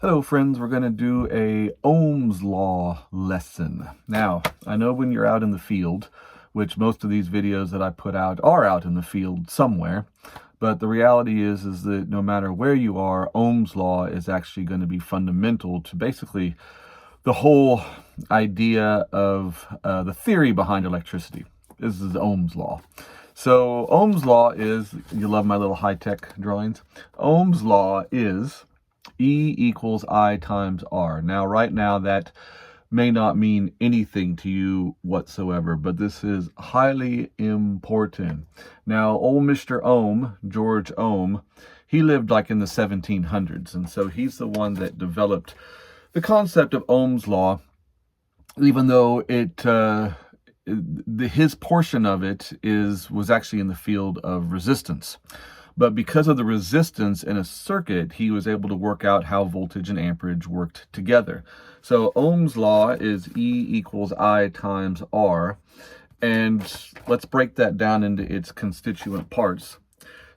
Hello friends, we're going to do a Ohm's Law lesson. Now, I know when you're out in the field, which most of these videos that I put out are out in the field somewhere, but the reality is that no matter where you are, Ohm's Law is actually going to be fundamental to basically the whole idea of the theory behind electricity. This is Ohm's Law. So Ohm's Law is, you love my little high-tech drawings, Ohm's Law is E equals I times R. Now, right now, that may not mean anything to you whatsoever, but this is highly important. Now, old Mr. Ohm, George Ohm, he lived like in the 1700s, and so he's the one that developed the concept of Ohm's Law, even though his portion of it was actually in the field of resistance. But because of the resistance in a circuit, he was able to work out how voltage and amperage worked together. So Ohm's law is E equals I times R. And let's break that down into its constituent parts.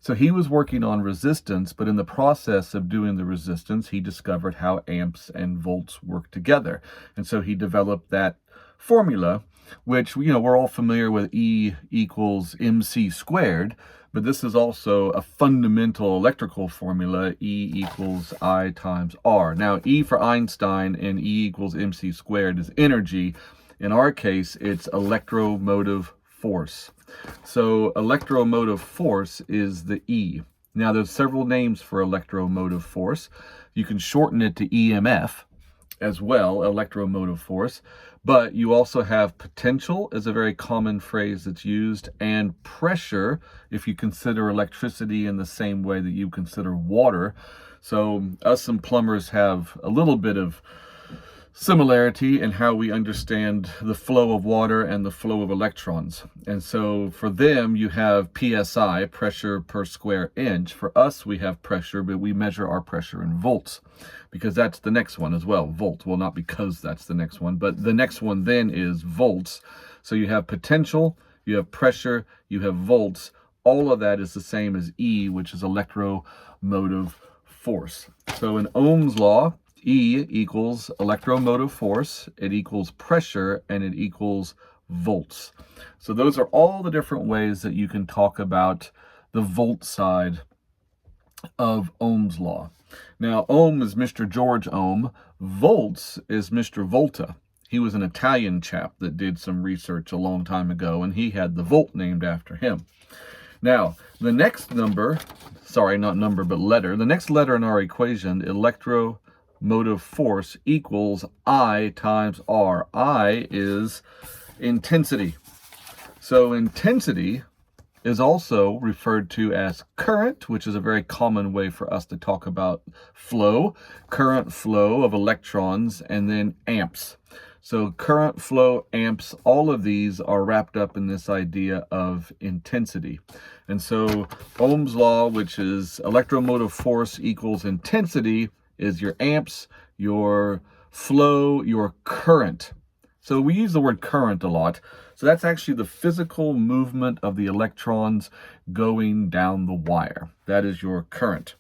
So he was working on resistance, but in the process of doing the resistance, he discovered how amps and volts work together. And so he developed that formula, which, we're all familiar with E equals MC squared, but this is also a fundamental electrical formula, E equals I times R. Now, E for Einstein and E equals MC squared is energy. In our case, it's electromotive force. So electromotive force is the E. Now, there's several names for electromotive force. You can shorten it to EMF as well, electromotive force. But you also have potential is a very common phrase that's used, and pressure, if you consider electricity in the same way that you consider water. So us and plumbers have a little bit of similarity in how we understand the flow of water and the flow of electrons. And so for them, you have PSI, pressure per square inch. For us, we have pressure, but we measure our pressure in volts, because that's the next one as well, volt. Well, not because that's the next one, but the next one then is volts. So you have potential, you have pressure, you have volts. All of that is the same as E, which is electromotive force. So in Ohm's law, E equals electromotive force, it equals pressure, and it equals volts. So those are all the different ways that you can talk about the volt side of Ohm's law. Now, Ohm is Mr. George Ohm. Volts is Mr. Volta. He was an Italian chap that did some research a long time ago, and he had the volt named after him. Now, the next number, sorry, not number, but letter, the next letter in our equation, electromotive force, equals I times R. I is intensity. So intensity is also referred to as current, which is a very common way for us to talk about flow, current flow of electrons, and then amps. So current flow, amps, all of these are wrapped up in this idea of intensity. And so Ohm's law, which is electromotive force equals intensity, is your amps, your flow, your current. So we use the word current a lot. So that's actually the physical movement of the electrons going down the wire. That is your current.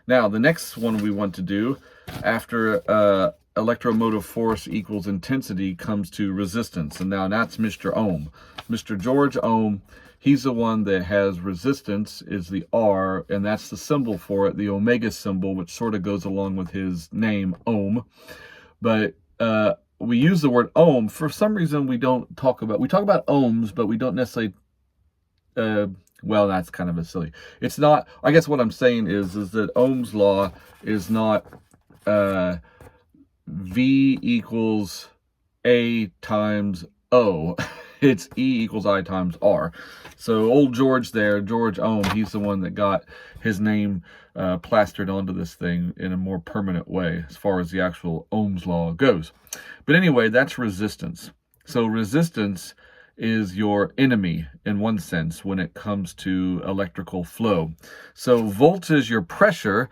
Now, the next one we want to do after electromotive force equals intensity comes to resistance. And now that's Mr. Ohm. Mr. George Ohm, he's the one that has resistance, is the R, and that's the symbol for it, the omega symbol, which sort of goes along with his name, Ohm. But we use the word ohm. For some reason, we talk about ohms, but we don't necessarily, well, that's kind of a silly. It's not, I guess what I'm saying is that Ohm's law is not V equals A times O. It's E equals I times R. So old George there, George Ohm, he's the one that got his name plastered onto this thing in a more permanent way as far as the actual Ohm's law goes. But anyway, that's resistance. So resistance is your enemy in one sense when it comes to electrical flow. So volts is your pressure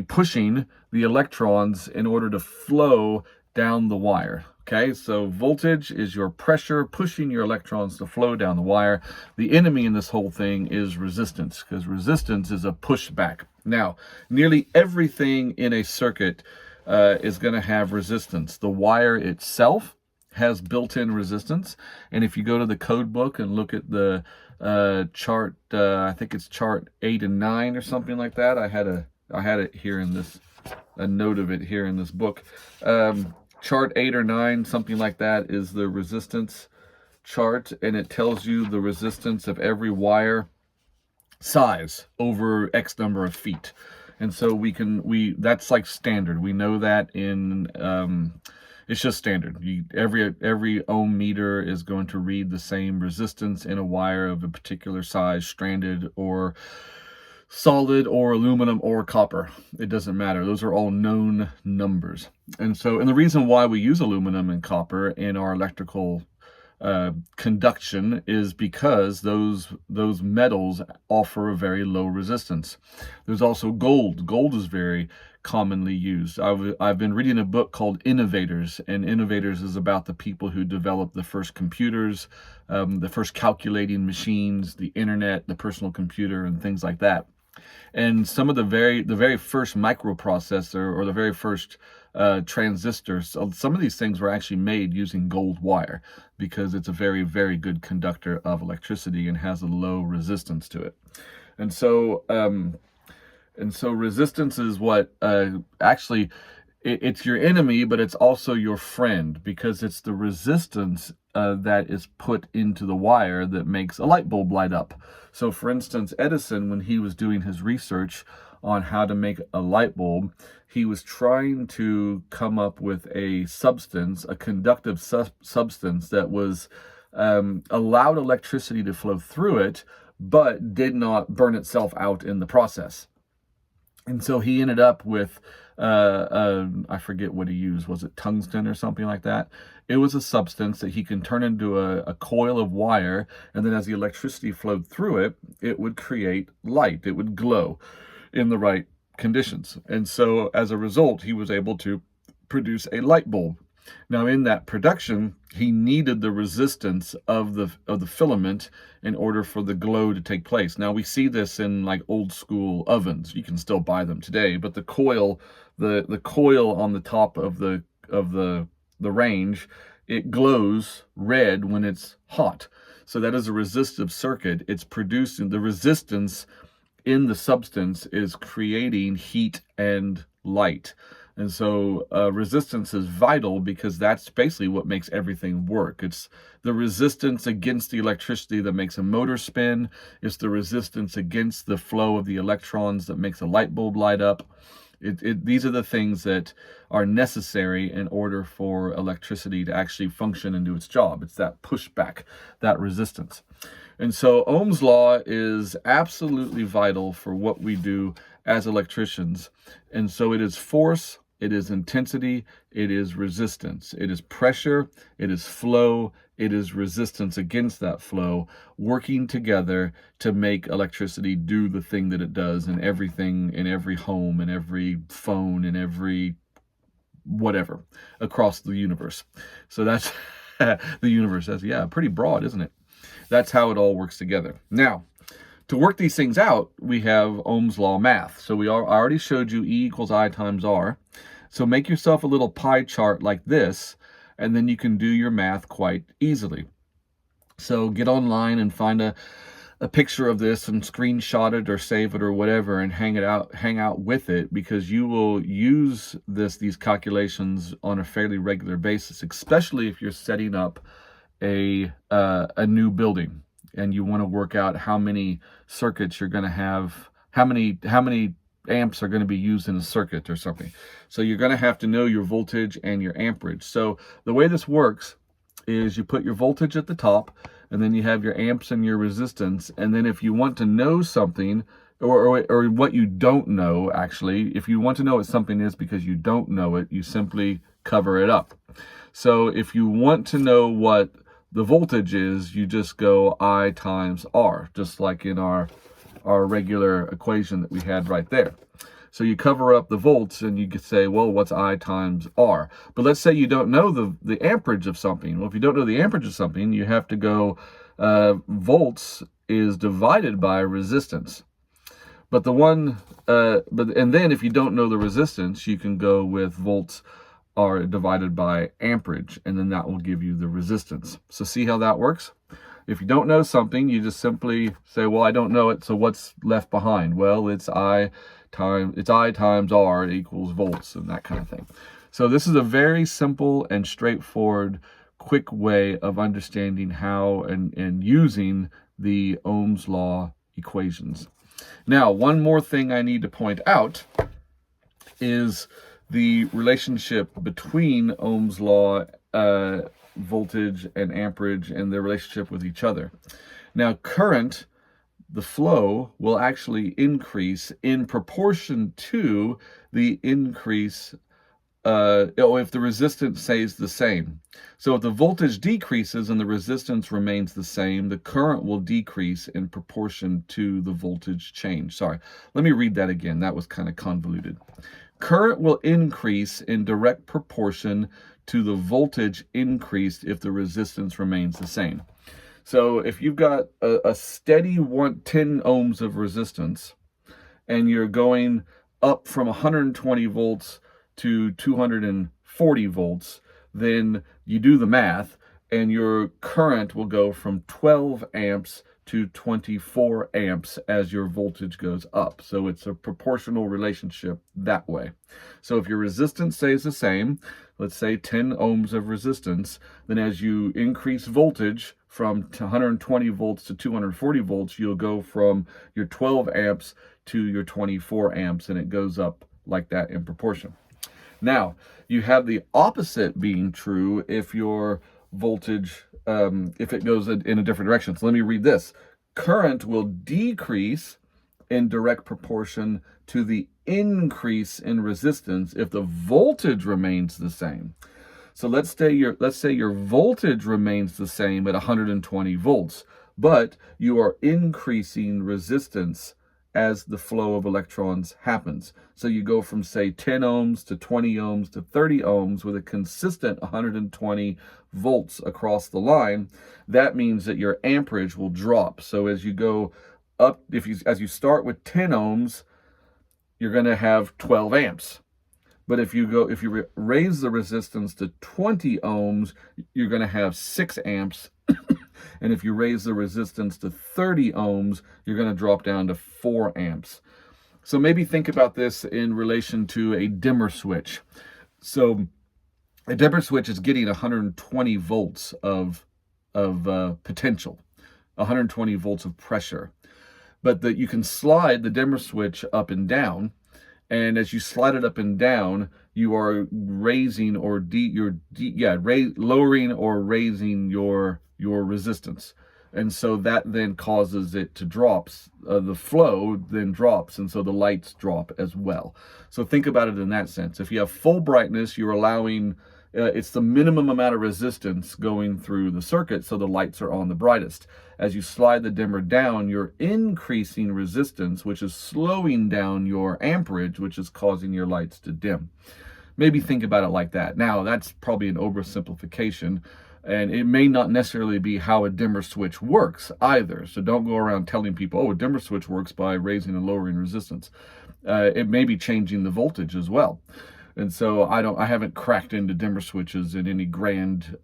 pushing the electrons in order to flow down the wire. Okay, so voltage is your pressure pushing your electrons to flow down the wire. The enemy in this whole thing is resistance, because resistance is a pushback. Now, nearly everything in a circuit is going to have resistance. The wire itself has built-in resistance, and if you go to the code book and look at the chart, I think it's chart 8 and 9 or something like that. I had it here in this, a note of it here in this book. Chart 8 or 9, something like that, is the resistance chart, and it tells you the resistance of every wire size over X number of feet. And so that's like standard. We know that in it's just standard. Every ohm meter is going to read the same resistance in a wire of a particular size, stranded or solid or aluminum or copper. It doesn't matter. Those are all known numbers. And the reason why we use aluminum and copper in our electrical conduction is because those metals offer a very low resistance. There's also gold. Gold is very commonly used. I've been reading a book called Innovators, and Innovators is about the people who developed the first computers, the first calculating machines, the internet, the personal computer, and things like that. And some of the very first microprocessor, or the very first transistors, some of these things were actually made using gold wire, because it's a very, very good conductor of electricity and has a low resistance to it. And so resistance is what actually, it's your enemy, but it's also your friend, because it's the resistance that is put into the wire that makes a light bulb light up. So for instance, Edison, when he was doing his research on how to make a light bulb, he was trying to come up with a substance, a conductive substance that was allowed electricity to flow through it, but did not burn itself out in the process. And so he ended up with, I forget what he used. Was it tungsten or something like that? It was a substance that he can turn into a coil of wire, and then as the electricity flowed through it, it would create light. It would glow in the right conditions. And so as a result, he was able to produce a light bulb. Now, in that production, he needed the resistance of the filament in order for the glow to take place. Now, we see this in like old school ovens. You can still buy them today, but the coil on the top of the range, it glows red when it's hot. So that is a resistive circuit. It's producing the resistance in the substance is creating heat and light. And so resistance is vital, because that's basically what makes everything work. It's the resistance against the electricity that makes a motor spin. It's the resistance against the flow of the electrons that makes a light bulb light up. These are the things that are necessary in order for electricity to actually function and do its job. It's that pushback, that resistance. And so Ohm's law is absolutely vital for what we do as electricians. And so it is force, it is intensity, it is resistance, it is pressure, it is flow, it is resistance against that flow, working together to make electricity do the thing that it does in everything, in every home, in every phone, in every whatever across the universe. So that's the universe. That's, yeah, pretty broad, isn't it? That's how it all works together. Now, to work these things out, we have Ohm's law math. So I already showed you E equals I times R. So make yourself a little pie chart like this, and then you can do your math quite easily. So get online and find a picture of this and screenshot it or save it or whatever, and hang out with it, because you will use these calculations on a fairly regular basis, especially if you're setting up a new building and you want to work out how many circuits you're going to have, how many amps are going to be used in a circuit or something. So you're going to have to know your voltage and your amperage. So the way this works is you put your voltage at the top, and then you have your amps and your resistance. And then if you want to know something, or what you don't know, actually, if you want to know what something is because you don't know it, you simply cover it up. So if you want to know what the voltage is, you just go I times R, just like in our regular equation that we had right there. So you cover up the volts, and you could say, well, what's I times R? But let's say you don't know the amperage of something. Well, if you don't know the amperage of something, you have to go volts is divided by resistance. But and then if you don't know the resistance, you can go with volts are divided by amperage, and then that will give you the resistance. So see how that works? If you don't know something, you just simply say, well, I don't know it, so what's left behind? Well, it's I times R equals volts, and that kind of thing. So this is a very simple and straightforward, quick way of understanding how and using the Ohm's law equations. Now, one more thing I need to point out is the relationship between Ohm's law, voltage and amperage, and their relationship with each other. Now, current, the flow, will actually increase in proportion to the increase if the resistance stays the same. So if the voltage decreases and the resistance remains the same, the current will decrease in proportion to the voltage change. Sorry, let me read that again. That was kind of convoluted. Current will increase in direct proportion to the voltage increased if the resistance remains the same. So if you've got a steady 10 ohms of resistance, and you're going up from 120 volts to 240 volts, then you do the math, and your current will go from 12 amps to 24 amps as your voltage goes up. So it's a proportional relationship that way. So if your resistance stays the same, let's say 10 ohms of resistance, then as you increase voltage from 120 volts to 240 volts, you'll go from your 12 amps to your 24 amps, and it goes up like that in proportion. Now, you have the opposite being true if your voltage, if it goes in a different direction. So let me read this. Current will decrease in direct proportion to the increase in resistance if the voltage remains the same. So let's say your voltage remains the same at 120 volts, but you are increasing resistance as the flow of electrons happens. So you go from, say, 10 ohms to 20 ohms to 30 ohms with a consistent 120 volts across the line. That means that your amperage will drop. So as you go up, as you start with 10 ohms, you're going to have 12 amps. But if you raise the resistance to 20 ohms, you're going to have 6 amps. And if you raise the resistance to 30 ohms, you're going to drop down to 4 amps. So maybe think about this in relation to a dimmer switch. So a dimmer switch is getting 120 volts of potential, 120 volts of pressure. But you can slide the dimmer switch up and down. And as you slide it up and down, you are raising or lowering or raising your resistance. And so that then causes it to drop. The flow then drops, and so the lights drop as well. So think about it in that sense. If you have full brightness, you're allowing, it's the minimum amount of resistance going through the circuit, so the lights are on the brightest. As you slide the dimmer down, you're increasing resistance, which is slowing down your amperage, which is causing your lights to dim. Maybe think about it like that. Now, that's probably an oversimplification, and it may not necessarily be how a dimmer switch works either. So don't go around telling people, oh, a dimmer switch works by raising and lowering resistance. It may be changing the voltage as well. And so I haven't cracked into dimmer switches in any grand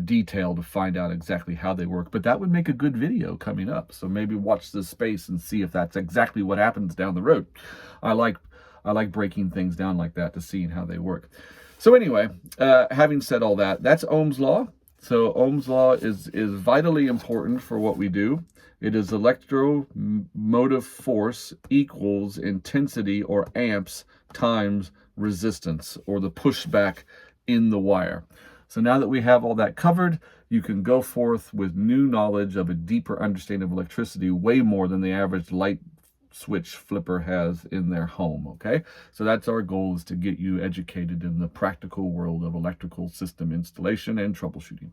detail to find out exactly how they work, but that would make a good video coming up. So maybe watch this space and see if that's exactly what happens down the road. I like breaking things down like that to see how they work. So anyway, having said all that, that's Ohm's law. So Ohm's law is vitally important for what we do. It is electromotive force equals intensity, or amps, times resistance, or the pushback in the wire. So now that we have all that covered, you can go forth with new knowledge of a deeper understanding of electricity, way more than the average light switch flipper has in their home, okay? So that's our goal, is to get you educated in the practical world of electrical system installation and troubleshooting.